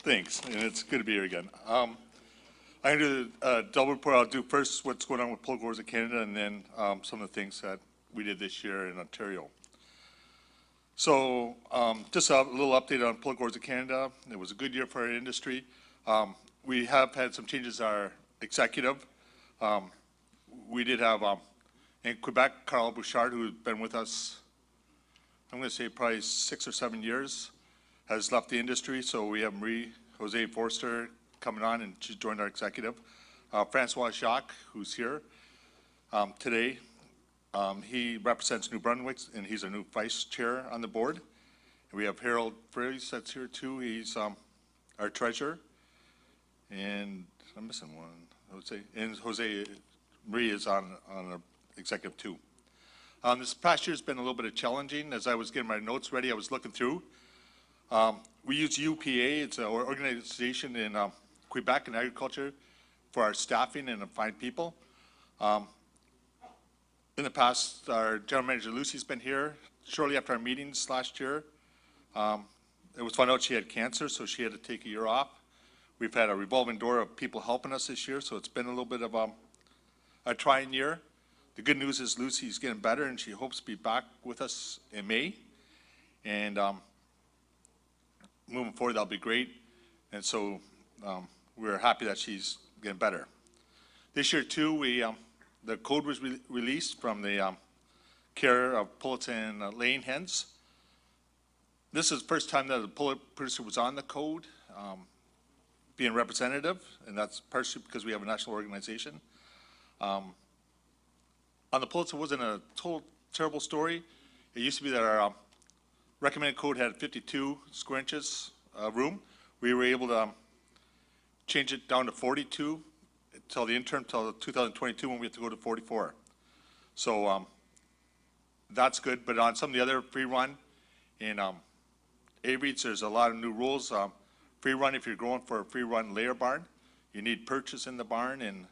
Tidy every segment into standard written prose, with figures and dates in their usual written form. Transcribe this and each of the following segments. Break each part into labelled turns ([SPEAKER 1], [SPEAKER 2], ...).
[SPEAKER 1] Thanks, and it's good to be here again. I'm going to do a double report. I'll do first what's going on with Pullet Growers of Canada, and then some of the things that we did this year in Ontario. So just a little update on Pullet Growers of Canada. It was a good year for our industry. We have had some changes in our executive. We did have, in Quebec, Carl Bouchard, who's been with us, I'm going to say probably 6 or 7 years, has left the industry. So we have Marie-Jose Forster coming on, and she's joined our executive. Francois Jacques, who's here today, he represents New Brunswick, and he's a new vice chair on the board. And we have Harold Fraser that's here too. He's our treasurer. And I'm missing one, Jose. And Jose Marie is on the executive too. This past year's been a little bit of challenging. As I was getting my notes ready, I was looking through. We use UPA. It's an organization in Quebec in agriculture for our staffing and to find people. In the past, our general manager Lucy's been here. Shortly after our meetings last year, it was found out she had cancer, so she had to take a year off. We've had a revolving door of people helping us this year, so it's been a little bit of a trying year. The good news is Lucy's getting better, and she hopes to be back with us in May. And moving forward, that'll be great. And so we're happy that she's getting better. This year, too, the code was released from the care of pullets and laying hens. This is the first time that a pullet producer was on the code, being representative, and that's partially because we have a national organization. On the pullets, it wasn't a total terrible story. It used to be that our recommended code had 52 square inches room. We were able to change it down to 42 until the interim, till 2022, when we have to go to 44. So that's good. But on some of the other free run in A-Reeds, there's a lot of new rules. Free run, if you're going for a free run layer barn, you need purchase in the barn and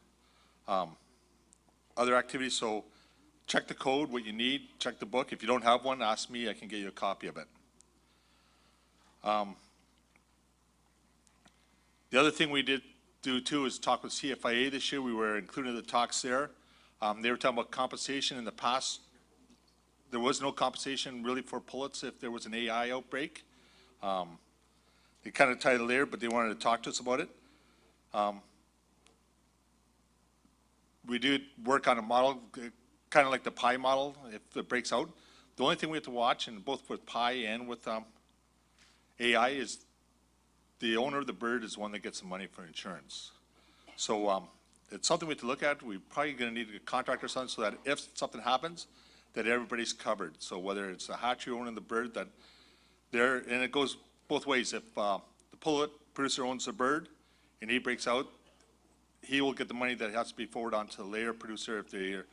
[SPEAKER 1] other activities. So check the code, what you need, check the book. If you don't have one, ask me, I can get you a copy of it. The other thing we did do too is talk with CFIA this year. We were included in the talks there. They were talking about compensation. In the past, there was no compensation really for pullets if there was an AI outbreak. They kind of tied it there, but they wanted to talk to us about it. We did work on a model, kind of like the pie model, if it breaks out. The only thing we have to watch, and both with pie and with AI, is the owner of the bird is the one that gets the money for insurance. So it's something we have to look at. We're probably going to need a contractor or something so that if something happens, that everybody's covered. So whether it's the hatchery owner of the bird, that there, and it goes both ways. If the pullet producer owns the bird and he breaks out, he will get the money that has to be forwarded on to the layer producer if they're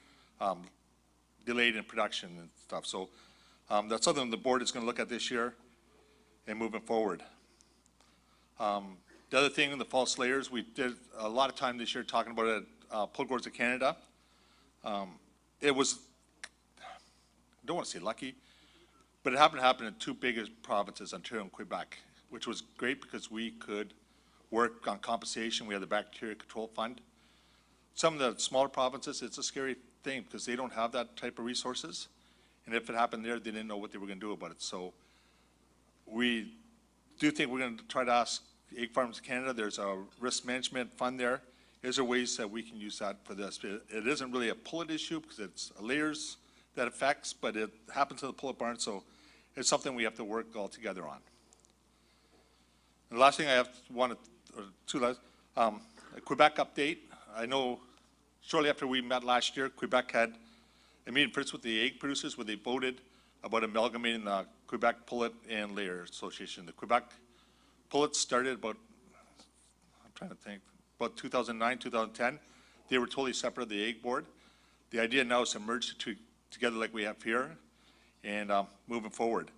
[SPEAKER 1] delayed in production and stuff. So that's something the board is going to look at this year and moving forward. The other thing, the false layers, we did a lot of time this year talking about it at Pullet Growers of Canada. It was, I don't want to say lucky, but it happened to happen in two biggest provinces, Ontario and Quebec, which was great because we could work on compensation. We had the Bacteria Control Fund. Some of the smaller provinces, it's a scary thing because they don't have that type of resources. And if it happened there, they didn't know what they were going to do about it. So we do think we're going to try to ask Egg Farms of Canada. There's a risk management fund there. Is there ways that we can use that for this? It isn't really a pullet issue because it's layers that affects, but it happens in the pullet barn, so it's something we have to work all together on. And the last thing I have a Quebec update. I know shortly after we met last year, Quebec had a meeting first with the egg producers where they voted about amalgamating the Quebec Pullet and Layer Association. The Quebec Pullet started about, I'm trying to think, about 2009, 2010. They were totally separate of the egg board. The idea now is to merge the two together like we have here and moving forward.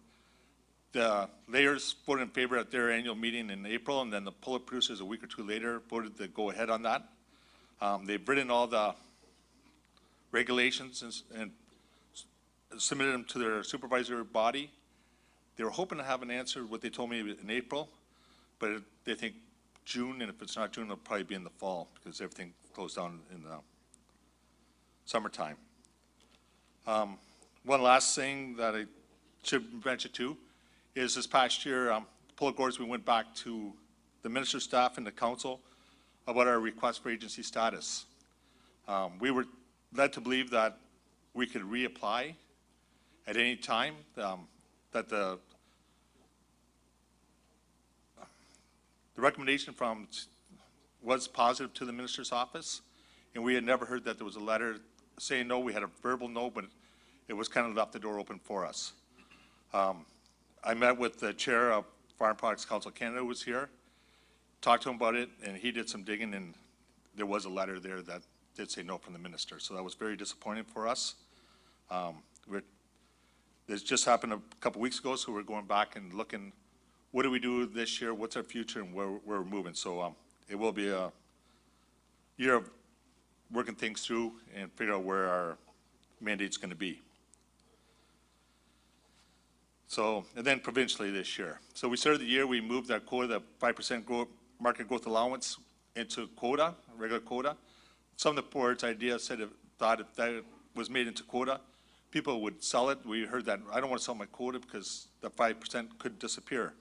[SPEAKER 1] The layers voted in favor at their annual meeting in April, and then the pullet producers a week or two later voted to go ahead on that. They've written all the regulations and submitted them to their supervisory body. They were hoping to have an answer, what they told me in April, but they think June, and if it's not June, it'll probably be in the fall because everything closed down in the summertime. One last thing that I should mention too is this past year, Pullet Gorge, we went back to the minister's staff and the council about our request for agency status. We were led to believe that we could reapply at any time, that the recommendation was positive to the minister's office, and we had never heard that there was a letter saying no. We had a verbal no, but it was kind of left the door open for us. I met with the chair of Farm Products Council of Canada, who was here, talked to him about it, and he did some digging, and there was a letter there that did say no from the minister. So that was very disappointing for us. This just happened a couple weeks ago, so we're going back and looking, what do we do this year, what's our future, and where we're moving. So it will be a year of working things through and figure out where our mandate's going to be. So, and then provincially this year. So we started the year, we moved our quota, the 5% market growth allowance, into quota, regular quota. Some of the board's ideas thought if that was made into quota, people would sell it. We heard that, I don't want to sell my quota because the 5% could disappear.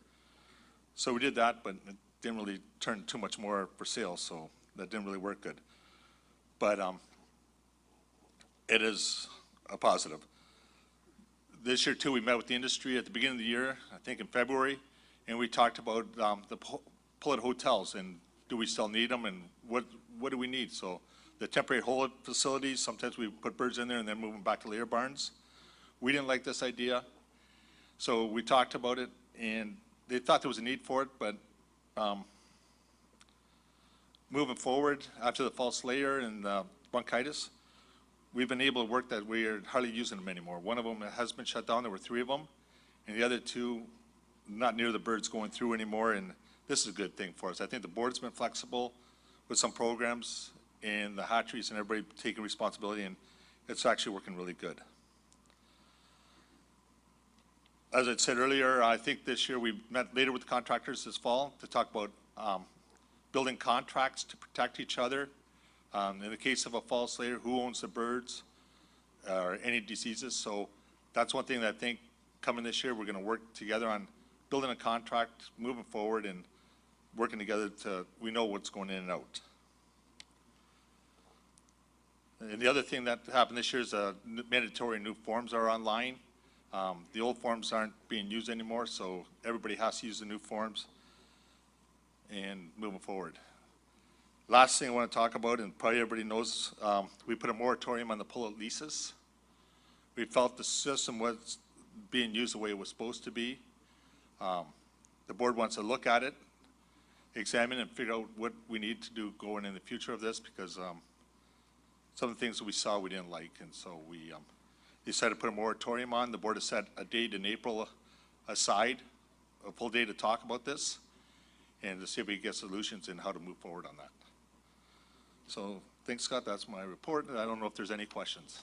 [SPEAKER 1] So we did that, but it didn't really turn too much more for sale, so that didn't really work good. But it is a positive. This year too, we met with the industry at the beginning of the year, I think in February, and we talked about the Pullet hotels and do we still need them and what do we need? So the temporary hold facilities, sometimes we put birds in there and then move them back to layer barns. We didn't like this idea, so we talked about it, and they thought there was a need for it, but moving forward after the false layer and bronchitis, we've been able to work that we are hardly using them anymore. One of them has been shut down. There were 3 of them, and the other 2 not near the birds going through anymore, and this is a good thing for us. I think the board's been flexible with some programs and the hatcheries and everybody taking responsibility, and it's actually working really good. As I said earlier, I think this year we met later with the contractors this fall to talk about building contracts to protect each other. In the case of a false layer, who owns the birds or any diseases. So that's one thing that I think coming this year, we're going to work together on building a contract, moving forward, and working together to, we know what's going in and out. And the other thing that happened this year is mandatory new forms are online. The old forms aren't being used anymore, so everybody has to use the new forms and moving forward. Last thing I want to talk about, and probably everybody knows, we put a moratorium on the pullet leases. We felt the system was being used the way it was supposed to be. The board wants to look at it, examine and figure out what we need to do going in the future of this, because some of the things that we saw we didn't like, and so we decided to put a moratorium on. The board has set a date in April aside, a full day to talk about this and to see if we can get solutions and how to move forward on that. So thanks, Scott. That's my report. I don't know if there's any questions.